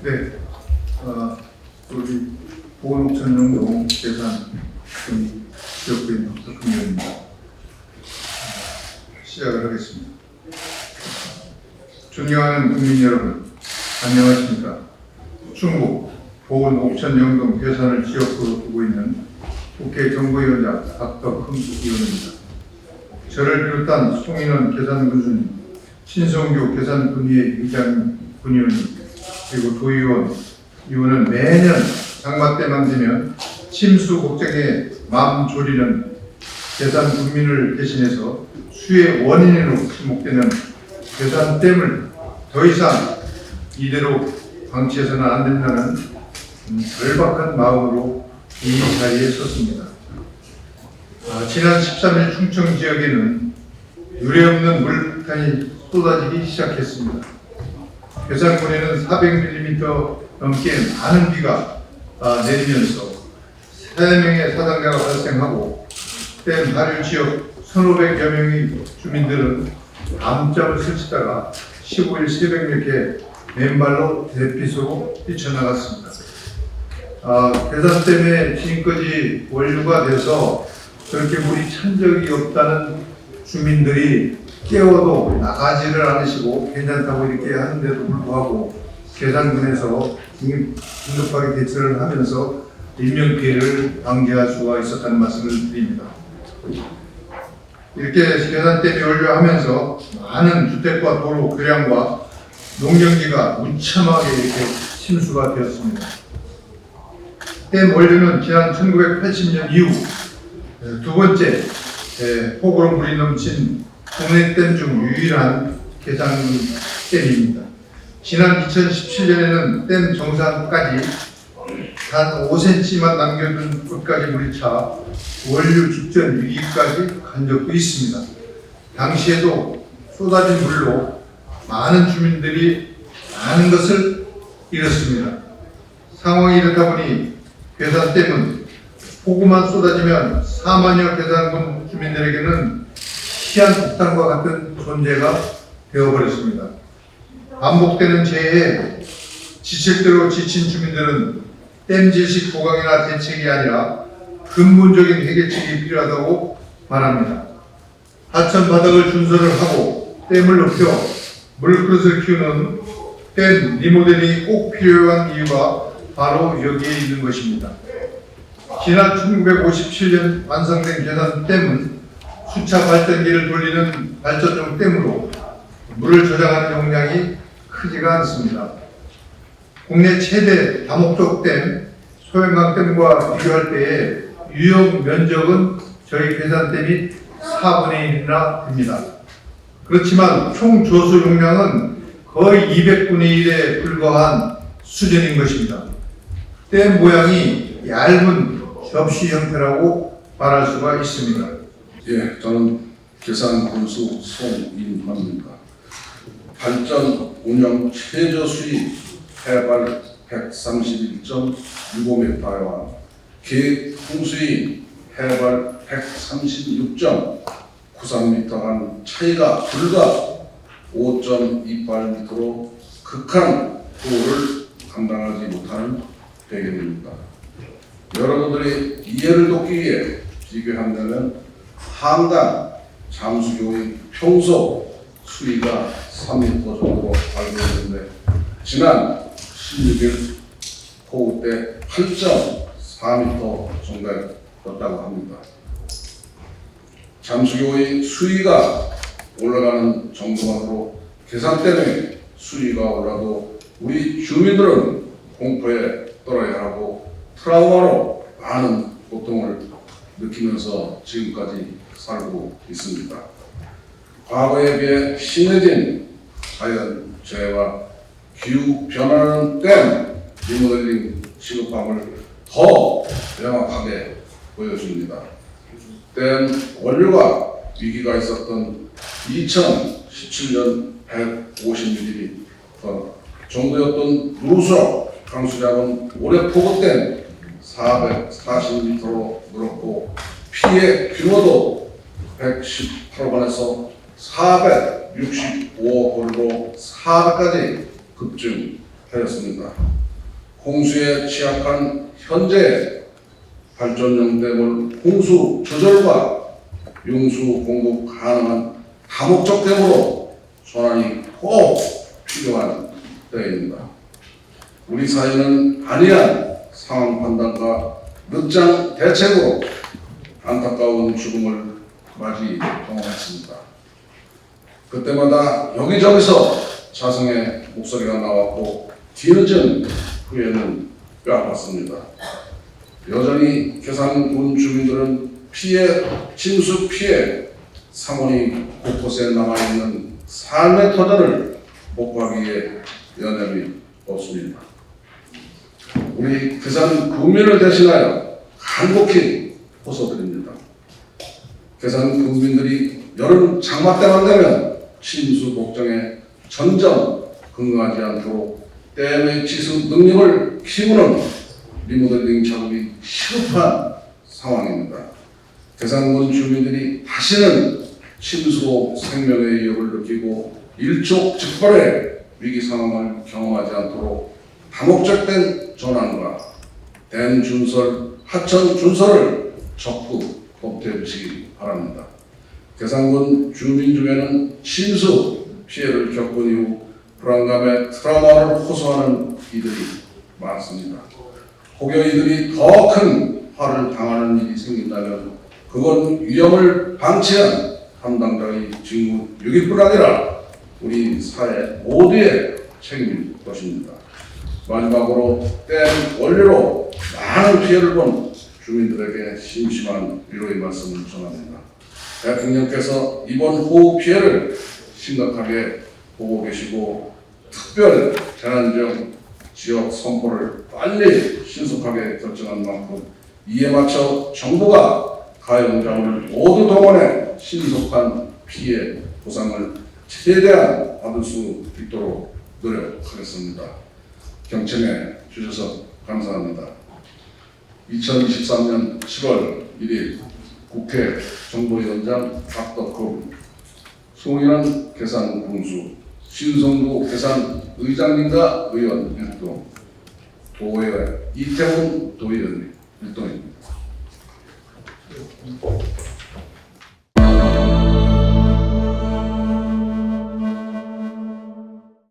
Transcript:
네, 우리 보건옥천영동 계산 지역구인 박석훈입니다. 시작을 하겠습니다. 존경하는 국민 여러분, 안녕하십니까? 충북 보건옥천영동 계산을 지역구로 두고 있는 국회 정보위원장 박덕흠 의원입니다. 저를 비롯한 송인원 계산군수님, 신성규 계산군위의 의장 군의원님, 그리고 도의원, 의원은 매년 장마 때만 되면 침수 걱정에 마음 졸이는 계산 군민을 대신해서 수의 원인으로 지목되는 계산댐을 더 이상 이대로 방치해서는 안 된다는 절박한 마음으로 이 자리에 섰습니다. 지난 13일 충청 지역에는 유례없는 물폭탄이 쏟아지기 시작했습니다. 괴산군에는 400mm 넘게 많은 비가 내리면서 3명의 사상자가 발생하고 댐 발유 지역 1,500여 명의 주민들은 밤잠을 설치다가 15일 새벽 이렇게 맨발로 대피소로 뛰쳐나갔습니다. 괴산댐에 지금까지 원류가 돼서 저렇게 물이 찬 적이 없다는 주민들이 깨워도 나가지를 않으시고 괜찮다고 이렇게 하는데도 불구하고 계산군에서 긴급하게 대처를 하면서 인명피해를 방지할 수가 있었다는 말씀을 드립니다. 이렇게 계산댐이 원료하면서 많은 주택과 도로, 교량과 농경지가 무참하게 이렇게 침수가 되었습니다. 댐 원료는 지난 1980년 이후 두 번째 폭우로 물이 넘친 국내 댐 중 유일한 계산댐입니다. 지난 2017년에는 댐 정상까지 단 5cm만 남겨둔 곳까지 물이 차 원류 죽전 위기까지 간 적도 있습니다. 당시에도 쏟아진 물로 많은 주민들이 많은 것을 잃었습니다. 상황이 이렇다 보니 괴산댐은 폭우만 쏟아지면 4만여 괴산군 주민들에게는 시한 폭탄과 같은 존재가 되어버렸습니다. 반복되는 재해에 지칠 대로 지친 주민들은 댐 질식 보강이나 대책이 아니라 근본적인 해결책이 필요하다고 말합니다. 하천 바닥을 준설을 하고 댐을 높여 물그릇을 키우는 댐 리모델링이 꼭 필요한 이유가 바로 여기에 있는 것입니다. 지난 1957년 완성된 계산댐은 수차 발전기를 돌리는 발전용 댐으로 물을 저장하는 용량이 크지가 않습니다. 국내 최대 다목적 댐, 소형강댐과 비교할 때에 유용 면적은 저희 계산댐이 4분의 1이나 됩니다. 그렇지만 총 조수 용량은 거의 200분의 1에 불과한 수준인 것입니다. 댐 모양이 얇은 접시 형태라고 말할 수가 있습니다. 예, 저는 계산군수 송인환입니다. 발전 운영 최저 수위 해발 131.65m와 계획 풍수위 해발 136.93m 간 차이가 불과 5.28m로 극한 도를 감당하지 못하는 배경입니다. 여러분들이 이해를 돕기 위해 비교한다면 한강 잠수교의 평소 수위가 3m 정도로 알고 있는데 지난 16일 폭우 때 8.4m 정도였다고 합니다. 잠수교의 수위가 올라가는 정도만으로 계산댐의 수위가 올라도 우리 주민들은 공포에 떨어야 하고 트라우마로 많은 고통을 느끼면서 지금까지 살고 있습니다. 과거에 비해 심해진 자연재해와 기후 변화는 댐 리모델링 시급함을 더 명확하게 보여줍니다. 댐 원료가 위기가 있었던 2017년 150mm 정도였던 누수록 강수량은 올해 폭우댐 440m로 늘었고 피해 규모도 118억원에서 465억원으로 400까지 급증 하였습니다. 홍수에 취약한 현재 발전용 댐을 홍수 조절과 용수 공급 가능한 다목적 댐으로 전환이 꼭 필요한 때입니다. 우리 사회는 안이한 상황 판단과 늦장 대책으로 안타까운 죽음을 맞이 경험했습니다. 그때마다 여기저기서 자성의 목소리가 나왔고 뒤늦은 후회는 뼈아팠습니다. 여전히 계산군 주민들은 침수 피해 상원이 곳곳에 남아있는 삶의 터전을 복구하기에 여념이 없습니다. 우리 계산 국민을 대신하여 간곡히 호소드립니다. 계산 국민들이 여름 장마 때만 되면 침수 걱정에 점점 근거하지 않도록 댐의 지수 능력을 키우는 리모델링 작업이 시급한 상황입니다. 계산군 주민들이 다시는 침수로 생명의 위협을 느끼고 일촉즉발의 위기 상황을 경험하지 않도록 다목적된 전환과 댐 준설, 하천 준설을 적극 검토해 주시기 바랍니다. 계산군 주민 중에는 침수 피해를 겪은 이후 불안감에 트라우마를 호소하는 이들이 많습니다. 혹여 이들이 더 큰 화를 당하는 일이 생긴다면 그건 위험을 방치한 담당자의 직무유기뿐 아니라 우리 사회 모두의 책임일 것입니다. 마지막으로 댐 원리로 많은 피해를 본 주민들에게 심심한 위로의 말씀을 전합니다. 대통령께서 이번 호우 피해를 심각하게 보고 계시고 특별 재난지역 지역 선포를 빨리 신속하게 결정한 만큼 이에 맞춰 정부가 가해공장을 모두 동원해 신속한 피해 보상을 최대한 받을 수 있도록 노력하겠습니다. 경청해 주셔서 감사합니다. 2023년 7월 1일 국회 정보위원장 박덕흠, 송일환 계산군수, 신성구 계산의장님과 의원 일동, 도의회 이태훈 도의원 일동입니다.